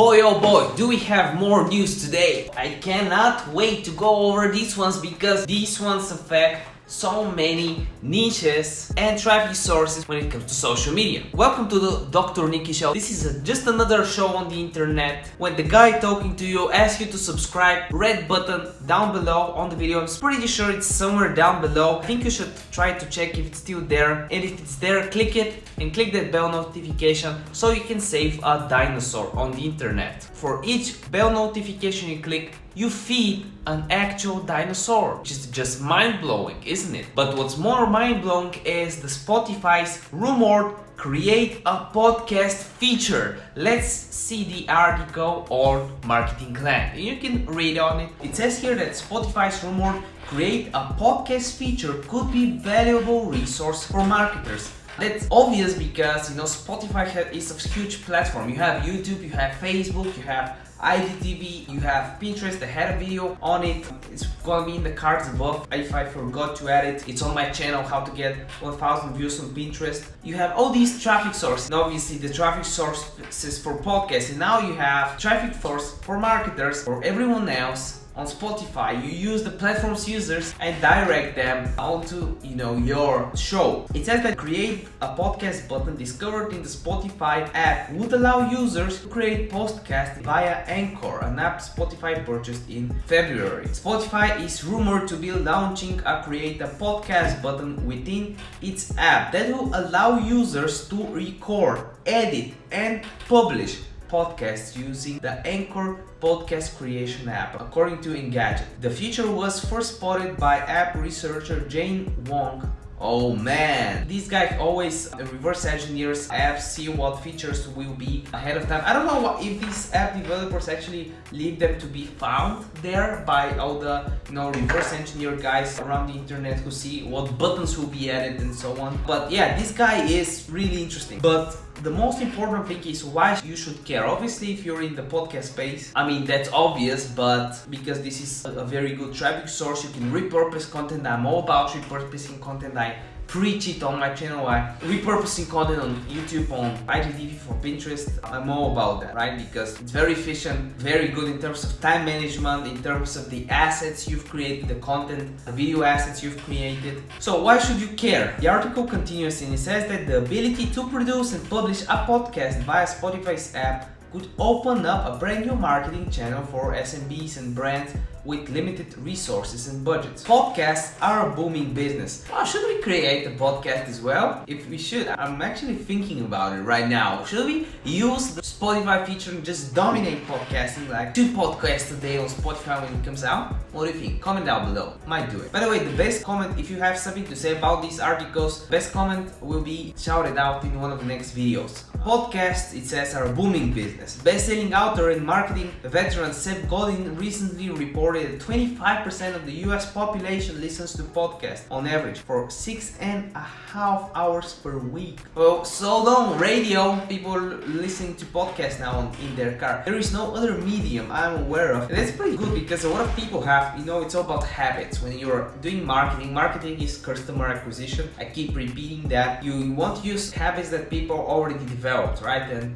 Boy oh boy, do we have more news today. I cannot wait to go over these ones because these ones affect so many niches and traffic sources when it comes to social media. Welcome to the Dr. Niki show. This is just another show on the internet when the guy talking to you asks you to subscribe. Red button down below on the video. I'm pretty sure it's somewhere down below. I think you should try to check if it's still there, and if it's there, click it and click that bell notification so you can save a dinosaur on the internet. For each bell notification you click, you feed an actual dinosaur, which is just mind-blowing, isn't it? But what's more mind-blowing is the Spotify's rumored create a podcast feature. Let's see the article on Marketing Land. You can read on it. It says here that Spotify's rumored create a podcast feature could be valuable resource for marketers. That's obvious because Spotify is a huge platform. You have YouTube, you have Facebook, you have IGTV, you have Pinterest. I had a video on it. It's gonna be in the cards above. If I forgot to add it, it's on my channel, how to get 1,000 views on Pinterest. You have all these traffic sources, and obviously the traffic sources for podcasts, and now you have traffic source for marketers, for everyone else. On Spotify, you use the platform's users and direct them onto your show. It says that create a podcast button discovered in the Spotify app would allow users to create podcasts via Anchor, an app Spotify purchased in February. Spotify is rumored to be launching a create a podcast button within its app that will allow users to record, edit, and publish podcasts using the Anchor podcast creation app, according to Engadget. The feature was first spotted by app researcher Jane Wong. Oh man, these guys always reverse engineers apps, see what features will be ahead of time. I don't know if these app developers actually leave them to be found there by all the reverse engineer guys around the internet who see what buttons will be added and so on. But yeah, this guy is really interesting. But the most important thing is why you should care. Obviously, if you're in the podcast space, I mean, that's obvious, but because this is a very good traffic source, you can repurpose content. I'm all about repurposing content. I preach it on my channel. Repurposing content on YouTube, on IGTV, for Pinterest. I'm all about that, right? Because it's very efficient, very good in terms of time management, in terms of the assets you've created, the content, the video assets you've created. So why should you care? The article continues and it says that the ability to produce and publish a podcast via Spotify's app could open up a brand new marketing channel for SMBs and brands with limited resources and budgets. Podcasts are a booming business. Well, should we create a podcast as well? If we should, I'm actually thinking about it right now. Should we use the Spotify feature and just dominate podcasting, like 2 podcasts a day on Spotify when it comes out? What do you think? Comment down below. Might do it. By the way, the best comment, if you have something to say about these articles, best comment will be shouted out in one of the next videos. Podcasts, it says, are a booming business. Best-selling author and marketing veteran Seth Godin recently reported that 25% of the US population listens to podcasts on average for 6.5 hours per week. Well, so long radio, people listening to podcasts now in their car. There is no other medium I'm aware of. And that's pretty good because a lot of people have, it's all about habits. When you're doing marketing is customer acquisition. I keep repeating that. You want to use habits that people already developed, right? And,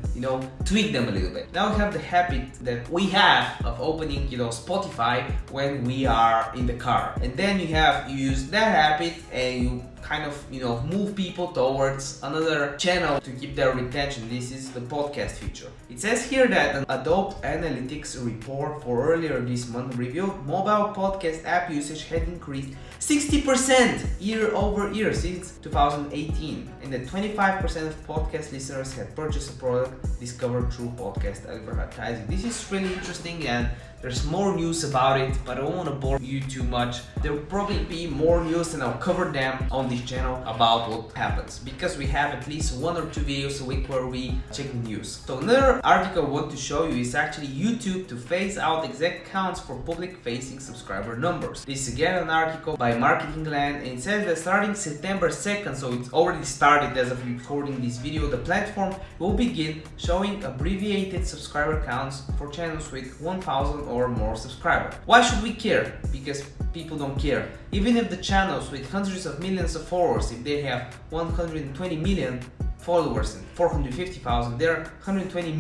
tweak them a little bit. Now we have the habit that we have of opening, Spotify when we are in the car. And then you use that habit and you kind of move people towards another channel to keep their retention. This is the podcast feature. It says here that an Adobe Analytics report for earlier this month revealed mobile podcast app usage had increased 60% year over year since 2018, and that 25% of podcast listeners had purchased a product discovered through podcast advertising. This is really interesting, and there's more news about it, but I don't want to bore you too much. There will probably be more news, and I'll cover them on this channel about what happens, because we have at least 1 or 2 videos a week where we check the news. So another article I want to show you is actually YouTube to phase out exact counts for public-facing subscriber numbers. This is again an article by Marketing Land, and it says that starting September 2nd, so it's already started as of recording this video, the platform will begin showing abbreviated subscriber counts for channels with 1,000 or more subscribers. Why should we care? Because people don't care. Even if the channels with hundreds of millions of followers, if they have 120 million followers and 450,000, there are 120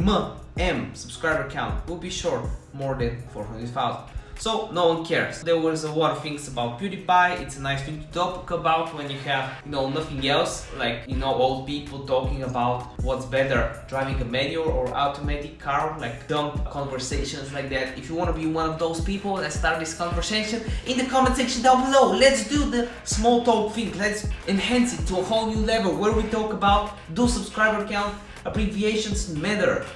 subscriber count will be short more than 400,000. So no one cares. There was a lot of things about PewDiePie. It's a nice thing to talk about when you have, nothing else, like, old people talking about what's better, driving a manual or automatic car, like dumb conversations like that. If you want to be one of those people, let's start this conversation in the comment section down below. Let's do the small talk thing. Let's enhance it to a whole new level where we talk about, do subscriber count abbreviations matter?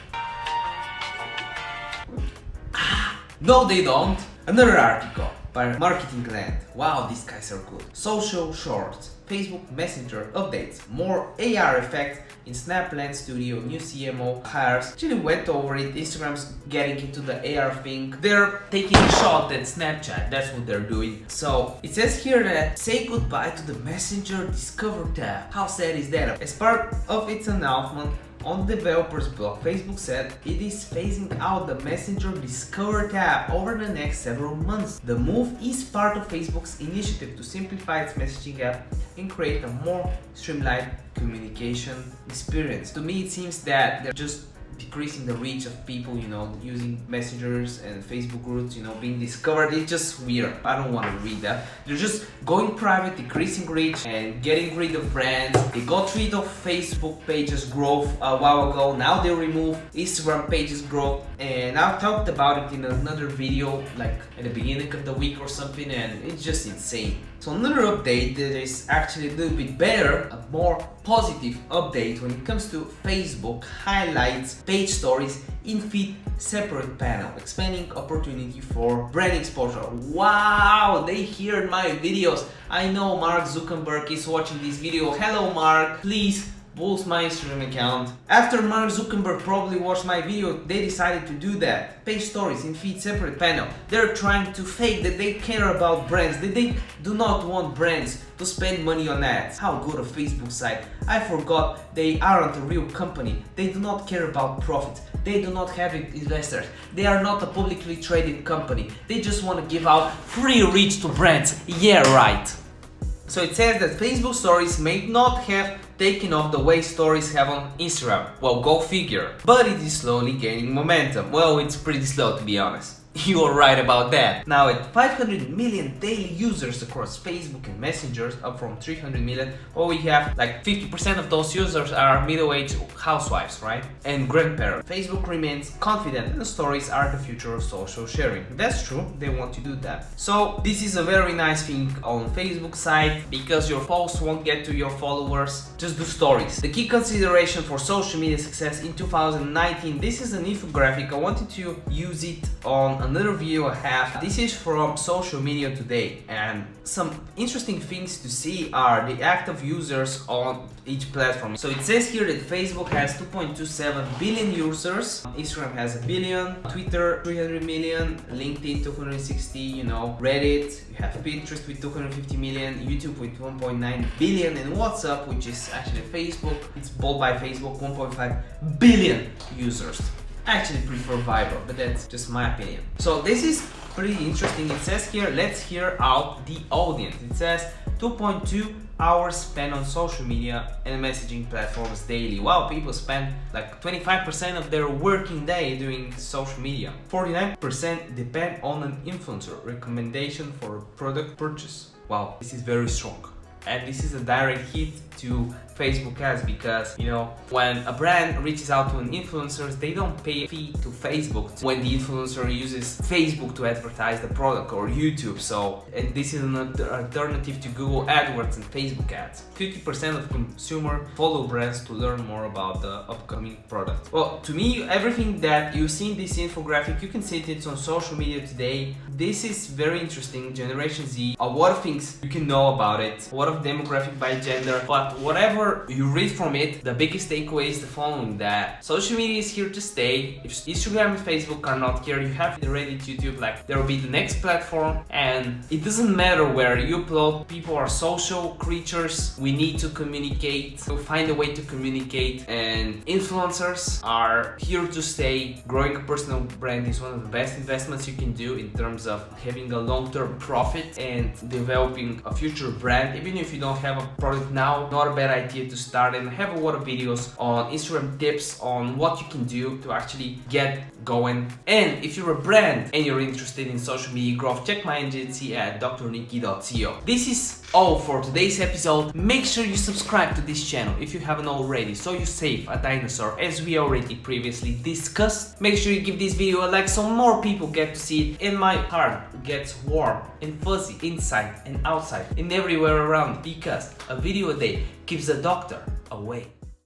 No, they don't. Another article by Marketing Land. Wow, these guys are good. Social Shorts, Facebook Messenger updates, more AR effects in Snap Lens Studio, new CMO hires. Actually went over it. Instagram's getting into the AR thing. They're taking a shot at Snapchat. That's what they're doing. So it says here that say goodbye to the Messenger Discover tab. How sad is that? As part of its announcement on the developer's blog, Facebook said it is phasing out the Messenger Discover tab over the next several months. The move is part of Facebook's initiative to simplify its messaging app and create a more streamlined communication experience. To me, it seems that they're just decreasing the reach of people, using messengers and Facebook groups, being discovered. It's just weird. I don't want to read that. They're just going private, decreasing reach and getting rid of brands. They got rid of Facebook pages growth a while ago. Now they remove Instagram pages growth, and I talked about it in another video, like at the beginning of the week or something, and it's just insane. So another update that is actually a little bit better, a more positive update when it comes to Facebook highlights, page stories in feed separate panel, expanding opportunity for brand exposure. Wow, they hear my videos. I know Mark Zuckerberg is watching this video. Hello Mark, please boost my Instagram account. After Mark Zuckerberg probably watched my video, they decided to do that. Page stories in feed separate panel. They're trying to fake that they care about brands, that they do not want brands to spend money on ads. How good a Facebook site. I forgot they aren't a real company. They do not care about profits. They do not have investors. They are not a publicly traded company. They just want to give out free reach to brands. Yeah, right. So it says that Facebook stories may not have taken off the way stories have on Instagram. Well, go figure. But it is slowly gaining momentum. Well, it's pretty slow, to be honest. You are right about that. Now at 500 million daily users across Facebook and Messengers, up from 300 million, well, we have like 50% of those users are middle-aged housewives, right? And grandparents. Facebook remains confident that stories are the future of social sharing. That's true, they want to do that. So this is a very nice thing on Facebook side, because your posts won't get to your followers. Just do stories. The key consideration for social media success in 2019. This is an infographic. I wanted to use it on another video I have. This is from Social Media Today, and some interesting things to see are the active users on each platform. So it says here that Facebook has 2.27 billion users, Instagram has 1 billion, Twitter 300 million, LinkedIn 260, Reddit, you have Pinterest with 250 million, YouTube with 1.9 billion, and WhatsApp, which is actually Facebook, it's bought by Facebook, 1.5 billion users. I actually prefer Viber, but that's just my opinion. So this is pretty interesting. It says here, let's hear out the audience. It says 2.2 hours spent on social media and messaging platforms daily. Wow, people spend like 25% of their working day doing social media. 49% depend on an influencer recommendation for a product purchase. Wow, this is very strong. And this is a direct hit to Facebook ads, because when a brand reaches out to an influencer, they don't pay a fee to Facebook when the influencer uses Facebook to advertise the product, or YouTube. So, and this is an alternative to Google AdWords and Facebook ads. 50% of consumers follow brands to learn more about the upcoming product. Well, to me, everything that you see in this infographic, you can see it on Social Media Today. This is very interesting. Generation Z, a lot of things you can know about it, a lot of demographic by gender, but whatever you read from it, the biggest takeaway is the following: that social media is here to stay. If Instagram and Facebook are not here, you have the Reddit, YouTube, like there will be the next platform, and it doesn't matter where you upload. People are social creatures. We need to communicate, to find a way to communicate, and influencers are here to stay. Growing a personal brand is one of the best investments you can do in terms of having a long-term profit and developing a future brand. Even if you don't have a product now, not a bad idea idea to start, and I have a lot of videos on Instagram tips on what you can do to actually get going. And if you're a brand and you're interested in social media growth, check my agency at drniki.co. This is all for today's episode. Make sure you subscribe to this channel if you haven't already, so you save a dinosaur, as we already previously discussed. Make sure you give this video a like so more people get to see it, and my heart gets warm and fuzzy inside and outside and everywhere around, because a video a day keeps the doctor away.